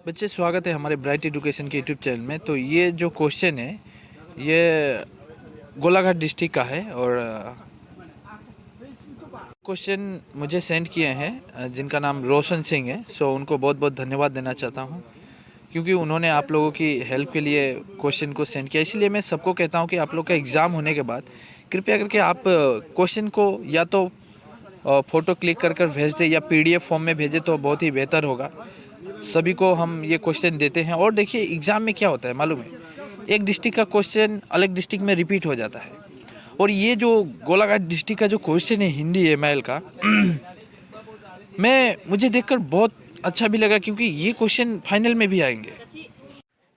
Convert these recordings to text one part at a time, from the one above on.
बच्चे, स्वागत है हमारे ब्राइट एजुकेशन के यूट्यूब चैनल में। तो ये जो क्वेश्चन है ये गोलाघाट डिस्ट्रिक्ट का है और क्वेश्चन मुझे सेंड किए हैं जिनका नाम रोशन सिंह है। सो उनको बहुत बहुत धन्यवाद देना चाहता हूँ क्योंकि उन्होंने आप लोगों की हेल्प के लिए क्वेश्चन को सेंड किया। इसीलिए मैं सबको कहता हूँ कि आप लोग का एग्ज़ाम होने के बाद कृपया करके आप क्वेश्चन को या तो फ़ोटो क्लिक कर कर भेज दें या पीडीएफ फॉर्म में भेजें तो बहुत ही बेहतर होगा। सभी को हम ये क्वेश्चन देते हैं और देखिए एग्ज़ाम में क्या होता है मालूम है, एक डिस्ट्रिक्ट का क्वेश्चन अलग डिस्ट्रिक्ट में रिपीट हो जाता है। और ये जो गोलाघाट डिस्ट्रिक्ट का जो क्वेश्चन है हिंदी एमआईएल का मैं मुझे देखकर बहुत अच्छा भी लगा क्योंकि ये क्वेश्चन फाइनल में भी आएंगे।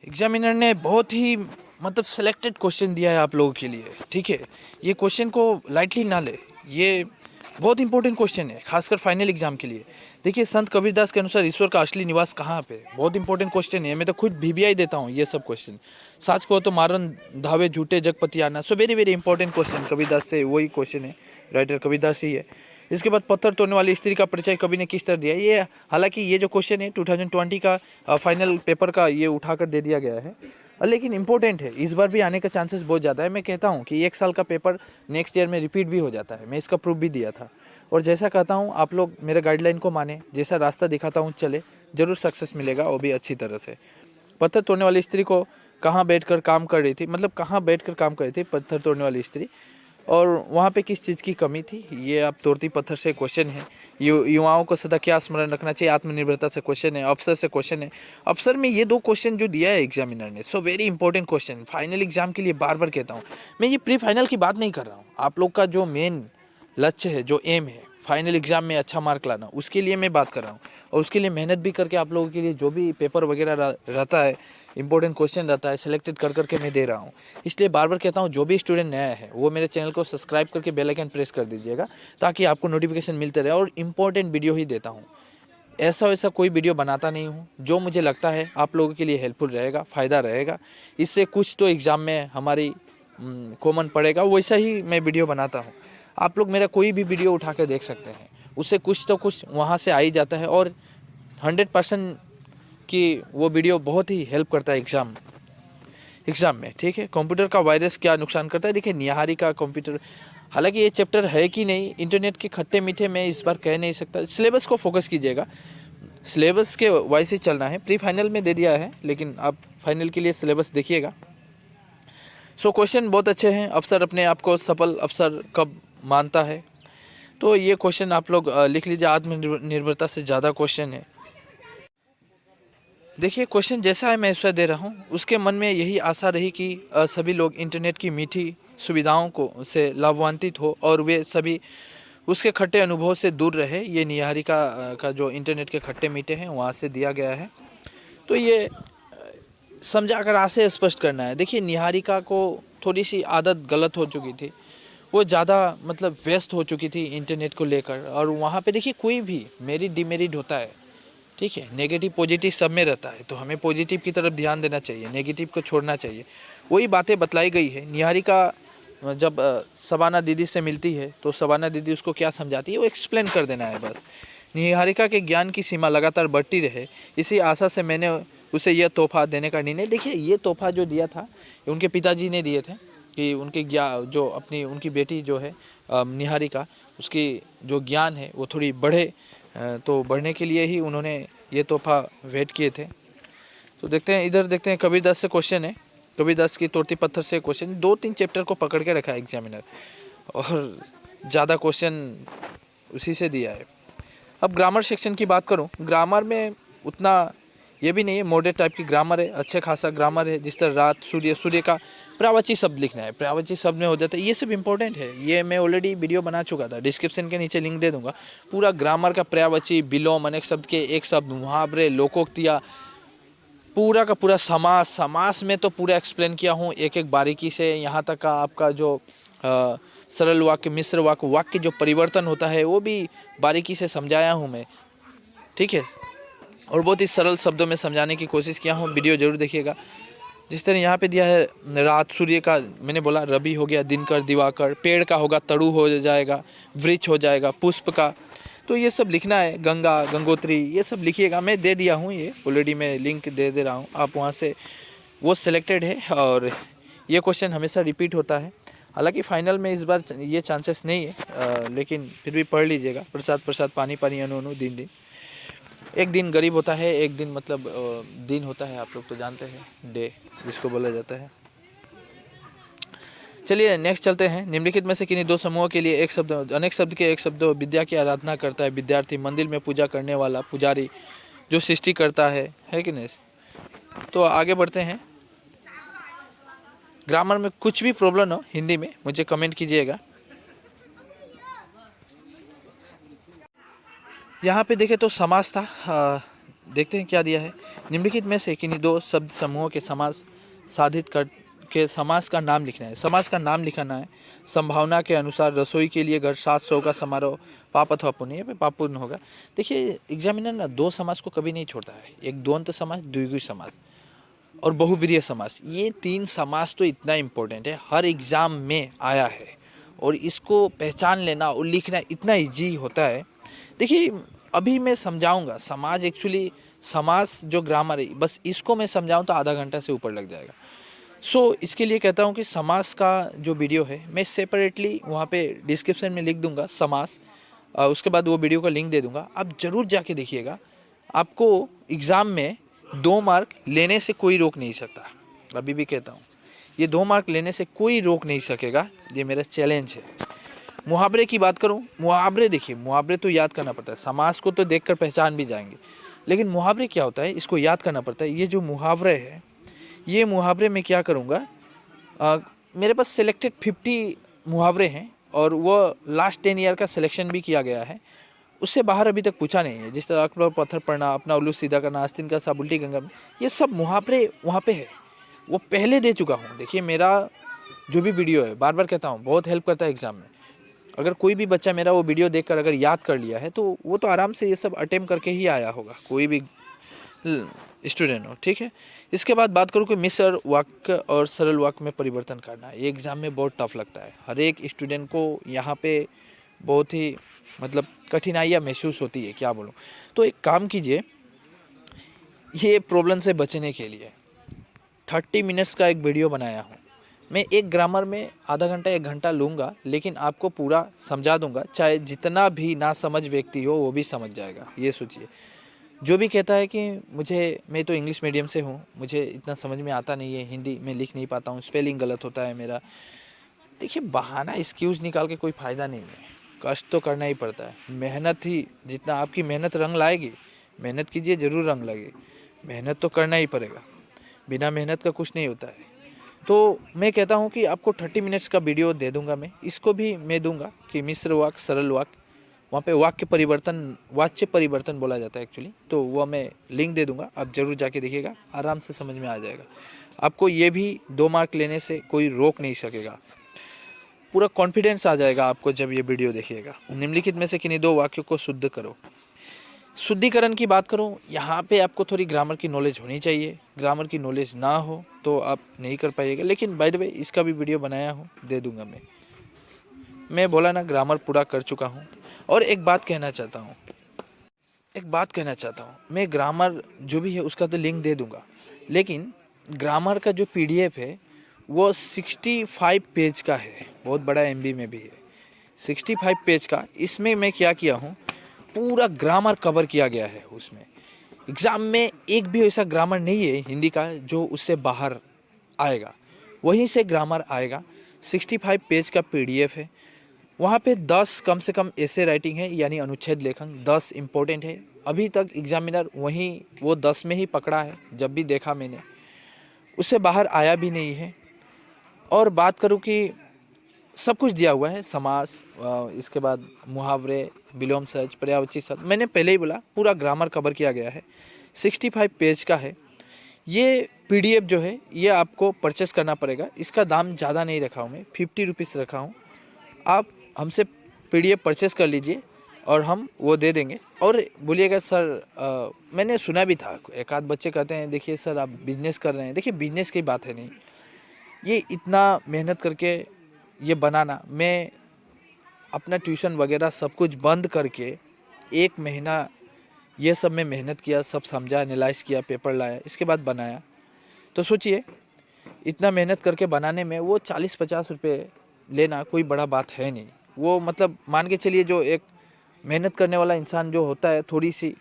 एग्जामिनर ने बहुत ही मतलब सेलेक्टेड क्वेश्चन दिया है आप लोगों के लिए, ठीक है। ये क्वेश्चन को लाइटली ना ले, ये बहुत इंपॉर्टेंट क्वेश्चन है खासकर फाइनल एग्जाम के लिए। देखिए, संत कबीरदास के अनुसार ईश्वर का असली निवास कहाँ पे, बहुत इंपॉर्टेंट क्वेश्चन है। मैं तो खुद VBI देता हूँ ये सब क्वेश्चन। साच को तो मारन धावे झूठे जगपति आना। So very very important question, Kabirdas से वही क्वेश्चन है, राइटर कबीरदास ही है। इसके बाद पत्थर तोड़ने वाली स्त्री का परिचय कवि ने किस तरह दिया। ये हालांकि ये जो क्वेश्चन है 2020 का फाइनल पेपर का ये उठाकर दे दिया गया है, लेकिन इंपॉर्टेंट है, इस बार भी आने का चांसेस बहुत ज़्यादा है। मैं कहता हूँ कि एक साल का पेपर नेक्स्ट ईयर में रिपीट भी हो जाता है। मैं इसका प्रूफ भी दिया था। और जैसा कहता हूँ आप लोग मेरे गाइडलाइन को माने, जैसा रास्ता दिखाता हूँ चले, ज़रूर सक्सेस मिलेगा, वो भी अच्छी तरह से। पत्थर तोड़ने वाली स्त्री को कहाँ बैठकर काम कर रही थी, मतलब कहाँ बैठकर काम कर रही थी पत्थर तोड़ने वाली स्त्री, और वहाँ पे किस चीज़ की कमी थी, ये आप तोड़ती पत्थर से क्वेश्चन है। युवाओं को सदा क्या स्मरण रखना चाहिए, आत्मनिर्भरता से क्वेश्चन है। अफसर से क्वेश्चन है। अफसर में ये दो क्वेश्चन जो दिया है एग्जामिनर ने, so very important question final exam के लिए। बार बार कहता हूँ मैं, ये प्री फाइनल की बात नहीं कर रहा हूँ। आप लोग का जो मेन लक्ष्य है, जो एम है फाइनल एग्जाम में अच्छा मार्क लाना, उसके लिए मैं बात कर रहा हूँ। और उसके लिए मेहनत भी करके आप लोगों के लिए जो भी पेपर वगैरह रहता है, इंपॉर्टेंट क्वेश्चन रहता है, सिलेक्टेड कर करके मैं दे रहा हूँ। इसलिए बार बार कहता हूँ जो भी स्टूडेंट नया है वो मेरे चैनल को सब्सक्राइब करके बेल आइकन प्रेस कर दीजिएगा ताकि आपको नोटिफिकेशन मिलते रहे। और इम्पोर्टेंट वीडियो ही देता हूँ, ऐसा वैसा कोई वीडियो बनाता नहीं हूँ। जो मुझे लगता है आप लोगों के लिए हेल्पफुल रहेगा, फ़ायदा रहेगा, इससे कुछ तो एग्ज़ाम में हमारी कॉमन पड़ेगा, वैसा ही मैं वीडियो बनाता हूँ। आप लोग मेरा कोई भी वीडियो उठा के देख सकते हैं, उससे कुछ तो कुछ वहाँ से आ ही जाता है। और 100% कि वो वीडियो बहुत ही हेल्प करता है एग्ज़ाम में, ठीक है। कंप्यूटर का वायरस क्या नुकसान करता है, देखिए निहारी का कंप्यूटर, हालांकि ये चैप्टर है कि नहीं इंटरनेट के खट्टे मीठे मैं इस बार कह नहीं सकता। सिलेबस को फोकस कीजिएगा, सिलेबस के वाइज ही चलना है। प्री फाइनल में दे दिया है लेकिन आप फाइनल के लिए सिलेबस देखिएगा। सो क्वेश्चन बहुत अच्छे हैं। अफसर अपने आप को सफल अफसर कब मानता है, तो ये क्वेश्चन आप लोग लिख लीजिए। आत्मनिर्भरता से ज़्यादा क्वेश्चन है। देखिए, क्वेश्चन जैसा है मैं वैसा दे रहा हूँ। उसके मन में यही आशा रही कि सभी लोग इंटरनेट की मीठी सुविधाओं को से लाभान्वित हो और वे सभी उसके खट्टे अनुभव से दूर रहे। ये निहारिका का जो इंटरनेट के खट्टे मीठे हैं वहाँ से दिया गया है। तो ये समझा कर आशय स्पष्ट करना है। देखिए, निहारिका को थोड़ी सी आदत गलत हो चुकी थी, वो ज़्यादा मतलब व्यस्त हो चुकी थी इंटरनेट को लेकर। और वहाँ पे देखिए कोई भी मेरिट डिमेरिट होता है, ठीक है, नेगेटिव पॉजिटिव सब में रहता है, तो हमें पॉजिटिव की तरफ ध्यान देना चाहिए, नेगेटिव को छोड़ना चाहिए। वही बातें बतलाई गई है। निहारिका जब शबाना दीदी से मिलती है तो शबाना दीदी उसको क्या समझाती है वो एक्सप्लेन कर देना है बस। निहारिका के ज्ञान की सीमा लगातार बढ़ती रहे, इसी आशा से मैंने उसे यह तोहफा देने का निर्णय। देखिए, ये तोहफा जो दिया था उनके पिताजी ने दिए थे कि उनके जो अपनी उनकी बेटी जो है निहारिका, उसकी जो ज्ञान है वो थोड़ी बढ़े, तो बढ़ने के लिए ही उन्होंने ये तोहफा भेंट किए थे। तो देखते हैं, इधर देखते हैं, कबीरदास से क्वेश्चन है। कबीरदास की तोड़ती पत्थर से क्वेश्चन, 2-3 चैप्टर को पकड़ के रखा है एग्जामिनर और ज़्यादा क्वेश्चन उसी से दिया है। अब ग्रामर सेक्शन की बात करूं, ग्रामर में उतना ये भी नहीं है, मॉडरेट टाइप की ग्रामर है, अच्छे खासा ग्रामर है। जिस तरह रात, सूर्य, सूर्य का पर्यायवाची शब्द लिखना है, पर्यायवाची शब्द में हो जाता है, ये सब इंपॉर्टेंट है। ये मैं ऑलरेडी वीडियो बना चुका था, डिस्क्रिप्शन के नीचे लिंक दे दूंगा। पूरा ग्रामर का पर्यायवाची, विलोम, अनेक शब्द के एक शब्द, मुहावरे, लोकोक्तियाँ, पूरा का पूरा समास में तो पूरा एक्सप्लेन किया हूँ एक एक बारीकी से। यहाँ तक का आपका जो सरल वाक्य, मिश्र वाक्य, वाक्य जो परिवर्तन होता है वो भी बारीकी से समझाया हूँ मैं, ठीक है। और बहुत ही सरल शब्दों में समझाने की कोशिश किया हूँ, वीडियो जरूर देखिएगा। जिस तरह यहाँ पे दिया है रात, सूर्य का मैंने बोला रवि हो गया, दिनकर, दिवाकर, पेड़ का होगा तड़ु हो जाएगा, वृक्ष हो जाएगा, पुष्प का तो ये सब लिखना है, गंगा, गंगोत्री, ये सब लिखिएगा। मैं दे दिया हूँ, ये ऑलरेडी मैं लिंक दे रहा हूँ, आप वहाँ से वो सिलेक्टेड है। और ये क्वेश्चन हमेशा रिपीट होता है। हालांकि फाइनल में इस बार ये चांसेस नहीं है, लेकिन फिर भी पढ़ लीजिएगा। प्रसाद प्रसाद पानी पानी अनु अनु दिन दिन, एक दिन गरीब होता है, एक दिन मतलब दिन होता है, आप लोग तो जानते हैं, डे जिसको बोला जाता है। चलिए नेक्स्ट चलते हैं। निम्नलिखित में से किन्हीं दो समूहों के लिए एक शब्द, अनेक शब्द के एक शब्द विद्या की आराधना करता है विद्यार्थी, मंदिर में पूजा करने वाला पुजारी, जो सृष्टि करता है कि नहीं। तो आगे बढ़ते हैं। ग्रामर में कुछ भी प्रॉब्लम हो हिंदी में मुझे कमेंट कीजिएगा। यहाँ पे देखें तो समास था, देखते हैं क्या दिया है। निम्नलिखित में से किन्हीं दो शब्द समूहों के समास साधित कर के समास का नाम लिखना है। समास का नाम लिखना है। संभावना के अनुसार रसोई के लिए घर, 700 का समारोह, पाप अथवा पुण्य, ये पाप पुण्य होगा। देखिए एग्जामिनर ना दो समास को कभी नहीं छोड़ता है, एक द्वंद्व समास, द्विगु समास और बहुब्रीहि समास। ये तीन समास तो इतना इम्पोर्टेंट है, हर एग्जाम में आया है और इसको पहचान लेना और लिखना इतना ईजी होता है। देखिए अभी मैं समझाऊंगा समाज, एक्चुअली समास जो ग्रामर है, बस इसको मैं समझाऊं तो आधा घंटा से ऊपर लग जाएगा। इसके लिए कहता हूं कि समास का जो वीडियो है मैं सेपरेटली वहाँ पे डिस्क्रिप्शन में लिख दूंगा समास, उसके बाद वो वीडियो का लिंक दे दूंगा, आप ज़रूर जाके देखिएगा। आपको एग्ज़ाम में 2 मार्क लेने से कोई रोक नहीं सकता। अभी भी कहता हूँ, ये 2 मार्क लेने से कोई रोक नहीं सकेगा, ये मेरा चैलेंज है। मुहावरे की बात करूं, मुहावरे देखिए, मुहावरे तो याद करना पड़ता है। समास को तो देखकर पहचान भी जाएंगे, लेकिन मुहावरे क्या होता है इसको याद करना पड़ता है। ये जो मुहावरे है, ये मुहावरे में क्या करूंगा, मेरे पास सिलेक्टेड 50 मुहावरे हैं और वो लास्ट 10 ईयर का सिलेक्शन भी किया गया है, उससे बाहर अभी तक पूछा नहीं है। जिस तरह पर पत्थर पड़ना, अपना उल्लू सीधा करना, आस्तीन का सा उल्टी गंगा में, ये सब मुहावरे वहाँ पे है, वो पहले दे चुका हूँ। देखिए मेरा जो भी वीडियो है, बार बार कहता हूँ, बहुत हेल्प करता है एग्जाम में। अगर कोई भी बच्चा मेरा वो वीडियो देखकर अगर याद कर लिया है तो वो तो आराम से ये सब अटेम्प्ट करके ही आया होगा, कोई भी स्टूडेंट हो, ठीक है। इसके बाद बात करूँ कि मिश्र वाक्य और सरल वाक्य में परिवर्तन करना, ये एग्ज़ाम में बहुत टफ लगता है। हर एक स्टूडेंट को यहाँ पे बहुत ही मतलब कठिनाइयाँ महसूस होती है, क्या बोलूँ। तो एक काम कीजिए, ये प्रॉब्लम से बचने के लिए 30 मिनट्स का एक वीडियो बनाया हूँ मैं। एक ग्रामर में आधा घंटा 1 घंटा लूँगा, लेकिन आपको पूरा समझा दूँगा, चाहे जितना भी ना समझ व्यक्ति हो वो भी समझ जाएगा। ये सोचिए, जो भी कहता है कि मैं तो इंग्लिश मीडियम से हूँ, मुझे इतना समझ में आता नहीं है, हिंदी में लिख नहीं पाता हूँ, स्पेलिंग गलत होता है मेरा। देखिए बहाना, एक्सक्यूज़ निकाल के कोई फ़ायदा नहीं है, कष्ट तो करना ही पड़ता है। मेहनत ही, जितना आपकी मेहनत रंग लाएगी, मेहनत कीजिए ज़रूर रंग लगेगी, मेहनत तो करना ही पड़ेगा, बिना मेहनत का कुछ नहीं होता है। तो मैं कहता हूँ कि आपको 30 मिनट्स का वीडियो दे दूंगा मैं। इसको भी मैं दूंगा कि मिश्र वाक्य, सरल वाक्य, वहाँ पे वाच्य परिवर्तन बोला जाता है एक्चुअली, तो वो मैं लिंक दे दूंगा, आप ज़रूर जाके देखिएगा, आराम से समझ में आ जाएगा। आपको ये भी 2 मार्क लेने से कोई रोक नहीं सकेगा, पूरा कॉन्फिडेंस आ जाएगा आपको जब ये वीडियो देखिएगा। निम्नलिखित में से किन्हीं 2 वाक्यों को शुद्ध करो। शुद्धिकरण की बात करूं, यहाँ पे आपको थोड़ी ग्रामर की नॉलेज होनी चाहिए, ग्रामर की नॉलेज ना हो तो आप नहीं कर पाइएगा। लेकिन बाय द वे इसका भी वीडियो बनाया हूँ, दे दूंगा मैं बोला ना, ग्रामर पूरा कर चुका हूँ। और एक बात कहना चाहता हूँ, मैं ग्रामर जो भी है उसका तो लिंक दे दूंगा, लेकिन ग्रामर का जो PDF है वो 65 पेज का है, बहुत बड़ा MB में भी है, 65 पेज का। इसमें मैं क्या किया हूँ, पूरा ग्रामर कवर किया गया है उसमें। एग्ज़ाम में एक भी ऐसा ग्रामर नहीं है हिंदी का जो उससे बाहर आएगा, वहीं से ग्रामर आएगा। 65 पेज का PDF है, वहाँ पे 10 कम से कम ऐसे राइटिंग है, यानी अनुच्छेद लेखन 10 इम्पोर्टेंट है। अभी तक एग्जामिनर वो 10 में ही पकड़ा है, जब भी देखा मैंने, उससे बाहर आया भी नहीं है। और बात करूँ कि सब कुछ दिया हुआ है, समास, इसके बाद मुहावरे, विलोम सहज, पर्यायवाची शब्द, मैंने पहले ही बोला पूरा ग्रामर कवर किया गया है। 65 पेज का है ये PDF जो है, ये आपको परचेस करना पड़ेगा। इसका दाम ज़्यादा नहीं रखा हूँ मैं, 50 रुपीज़ रखा हूँ। आप हमसे PDF परचेस कर लीजिए और हम वो दे देंगे। और बोलिएगा सर, मैंने सुना भी था, एक आध बच्चे कहते हैं देखिए सर आप बिजनेस कर रहे हैं। देखिए बिजनेस की बात है नहीं, ये इतना मेहनत करके ये बनाना, मैं अपना ट्यूशन वगैरह सब कुछ बंद करके 1 महीना ये सब में मेहनत किया, सब समझा, एनालाइज़ किया, पेपर लाया, इसके बाद बनाया। तो सोचिए इतना मेहनत करके बनाने में वो 40-50 रुपये लेना कोई बड़ा बात है नहीं। वो मतलब मान के चलिए जो एक मेहनत करने वाला इंसान जो होता है, थोड़ी सी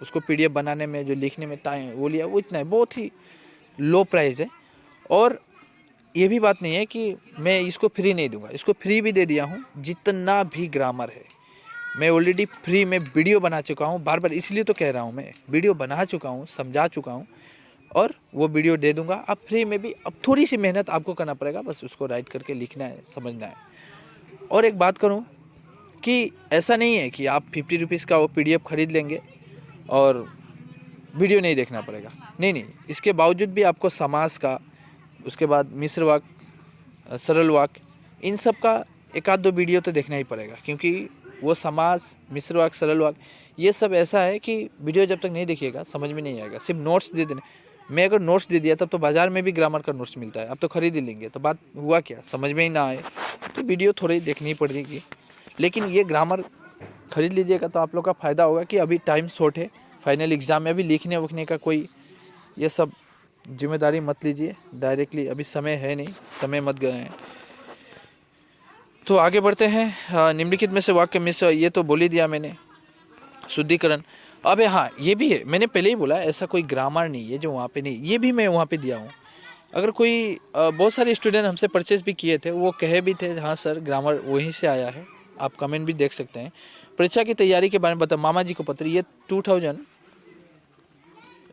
उसको पीडीएफ बनाने में, जो लिखने में टाइम वो लिया, वो इतना है, बहुत ही लो प्राइस है। और ये भी बात नहीं है कि मैं इसको फ्री नहीं दूंगा, इसको फ्री भी दे दिया हूँ। जितना भी ग्रामर है मैं ऑलरेडी फ्री में वीडियो बना चुका हूँ, बार बार इसलिए तो कह रहा हूँ, मैं वीडियो बना चुका हूँ, समझा चुका हूँ और वो वीडियो दे दूंगा। अब फ्री में भी अब थोड़ी सी मेहनत आपको करना पड़ेगा, बस उसको राइट करके लिखना है, समझना है। और एक बात करूँ कि ऐसा नहीं है कि आप 50 रुपीज़ का वो पीडीएफ खरीद लेंगे और वीडियो नहीं देखना पड़ेगा। नहीं, इसके बावजूद भी आपको समास का, उसके बाद मिश्र वाक्य, सरल वाक्य, इन सब का एक आध दो वीडियो तो देखना ही पड़ेगा, क्योंकि वो समास, मिश्र वाक्य, सरल वाक्य, ये सब ऐसा है कि वीडियो जब तक नहीं देखिएगा समझ में नहीं आएगा। सिर्फ नोट्स दे देने, मैं अगर नोट्स दे दिया तब तो बाज़ार में भी ग्रामर का नोट्स मिलता है, अब तो खरीद ही लेंगे, तो बात हुआ क्या, समझ में ही ना आए तो वीडियो थोड़ी देखनी पड़ेगी। लेकिन ये ग्रामर खरीद लीजिएगा तो आप लोग का फ़ायदा होगा कि अभी टाइम शॉर्ट है, फाइनल एग्ज़ाम में अभी लिखने वखने का कोई ये सब जिम्मेदारी मत लीजिए डायरेक्टली, अभी समय है नहीं, समय मत गए हैं। तो आगे बढ़ते हैं। निम्नलिखित में से वाक्य में से, ये तो बोल ही दिया मैंने, शुद्धिकरण। अब हाँ ये भी है, मैंने पहले ही बोला ऐसा कोई ग्रामर नहीं है जो वहाँ पे नहीं, ये भी मैं वहाँ पे दिया हूँ। अगर कोई बहुत सारे स्टूडेंट हमसे परचेज भी किए थे, वो कहे भी थे हाँ सर ग्रामर वहीं से आया है, आप कमेंट भी देख सकते हैं। परीक्षा की तैयारी के बारे में बता, मामा जी को पत्र,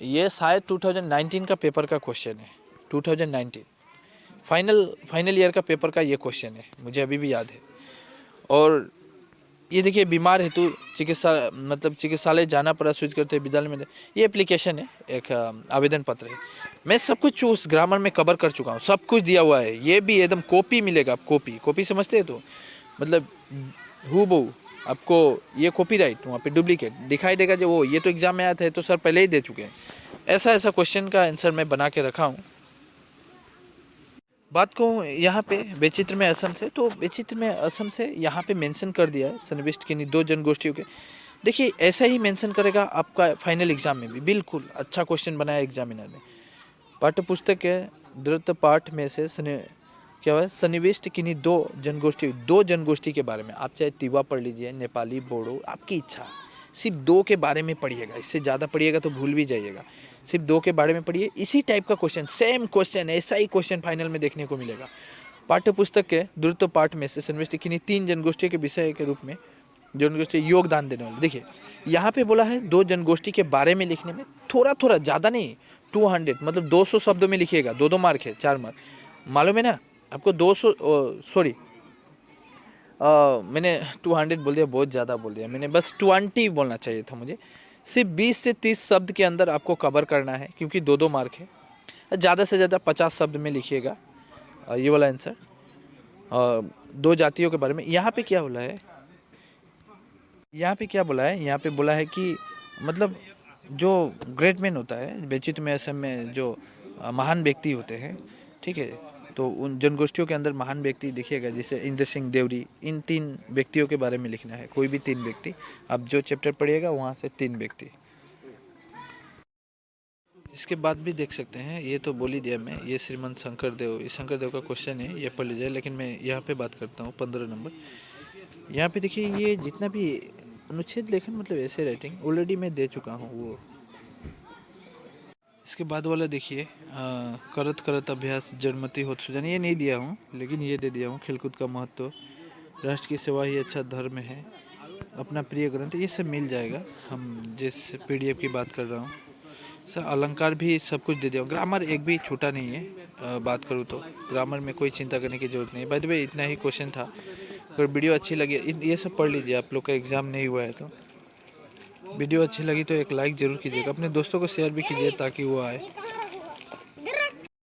ये शायद 2019 का पेपर का क्वेश्चन है, 2019 फाइनल ईयर का पेपर का ये क्वेश्चन है, मुझे अभी भी याद है। और ये देखिए, बीमार हेतु चिकित्सालय जाना पड़ा, स्विच करते विद्यालय में, ये एप्लीकेशन है, एक आवेदन पत्र है। मैं सब कुछ उस ग्रामर में कवर कर चुका हूँ, सब कुछ दिया हुआ है। ये भी एकदम कॉपी मिलेगा, कॉपी समझते हैं, तो मतलब हूबहू आपको ये कॉपीराइट, वहाँ पे डुप्लीकेट दिखाई देगा जो वो, ये तो एग्जाम में आया था, तो सर पहले ही दे चुके हैं। ऐसा क्वेश्चन का आंसर मैं बना के रखा हूँ। बात को यहाँ पे बेचित्र में असम से, तो बेचित्र में असम से यहाँ पे मेंशन कर दिया है सन्निविष्ट किन्हीं 2 जनगोष्ठियों के। देखिए ऐसा ही मेंशन करेगा आपका फाइनल एग्जाम में भी, बिल्कुल अच्छा क्वेश्चन बनाया एग्जामिनर ने। पाठ्य पुस्तक के द्वित पाठ में से क्या है, सन्निविष्ट किन्हीं 2 जनगोष्ठी के बारे में, आप चाहे तिवा पढ़ लीजिए, नेपाली, बोडो, आपकी इच्छा, सिर्फ 2 के बारे में पढ़िएगा, इससे ज़्यादा पढ़िएगा तो भूल भी जाइएगा। सिर्फ 2 के बारे में पढ़िए, इसी टाइप का क्वेश्चन, सेम क्वेश्चन, ऐसा ही क्वेश्चन फाइनल में देखने को मिलेगा। पाठ्य पुस्तक के द्वित पाठ में से सन्निविष्ट किन्हीं 3 जनगोष्ठी के विषय के रूप में जनगोष्ठी योगदान देने वाले। देखिए यहाँ पे बोला है 2 जनगोष्ठी के बारे में लिखने में, थोड़ा ज़्यादा नहीं, 200 मतलब 200 शब्दों में लिखिएगा, 2 मार्क है, 4 मार्क, मालूम है ना आपको। 200 सॉरी मैंने 200 बोल दिया, बहुत ज़्यादा बोल दिया मैंने, बस 20 बोलना चाहिए था मुझे। सिर्फ 20 से 30 शब्द के अंदर आपको कवर करना है, क्योंकि 2 मार्क है। ज़्यादा से ज़्यादा 50 शब्द में लिखिएगा ये वाला आंसर। 2 जातियों के बारे में यहाँ पे क्या बोला है, यहाँ पे बोला है कि मतलब जो ग्रेट मैन होता है बेचित में असम में, जो महान व्यक्ति होते हैं, ठीक है, तो उन जनगोष्ठियों के अंदर महान व्यक्ति देखिएगा, जैसे इंद्र सिंह देवरी, इन 3 व्यक्तियों के बारे में लिखना है, कोई भी 3 व्यक्ति, आप जो चैप्टर पढ़िएगा वहाँ से 3 व्यक्ति। इसके बाद भी देख सकते हैं, ये तो बोल ही दिया मैं, ये श्रीमंत शंकरदेव, ये शंकरदेव का क्वेश्चन है, ये पढ़ लीजिए। लेकिन मैं यहाँ पे बात करता हूँ 15 नंबर। यहाँ पे देखिए ये जितना भी अनुच्छेद लेखन, मतलब ऐसे राइटिंग ऑलरेडी मैं दे चुका हूँ वो। इसके बाद वाला देखिए, करत अभ्यास जड़मती होत सुजन, ये नहीं दिया हूँ, लेकिन ये दे दिया हूँ। खेलकूद का महत्व, राष्ट्र की सेवा ही अच्छा धर्म है, अपना प्रिय ग्रंथ, ये सब मिल जाएगा। हम जिस पीडीएफ की बात कर रहा हूँ सर, अलंकार भी सब कुछ दे दिया हूँ। ग्रामर एक भी छूटा नहीं है, बात करूँ तो ग्रामर में कोई चिंता करने की जरूरत नहीं है। बाय द वे इतना ही क्वेश्चन था। अगर वीडियो अच्छी लगी, ये सब पढ़ लीजिए, आप लोग का एग्ज़ाम नहीं हुआ है तो। वीडियो अच्छी लगी तो एक लाइक ज़रूर कीजिएगा, अपने दोस्तों को शेयर भी कीजिए ताकि वो आए।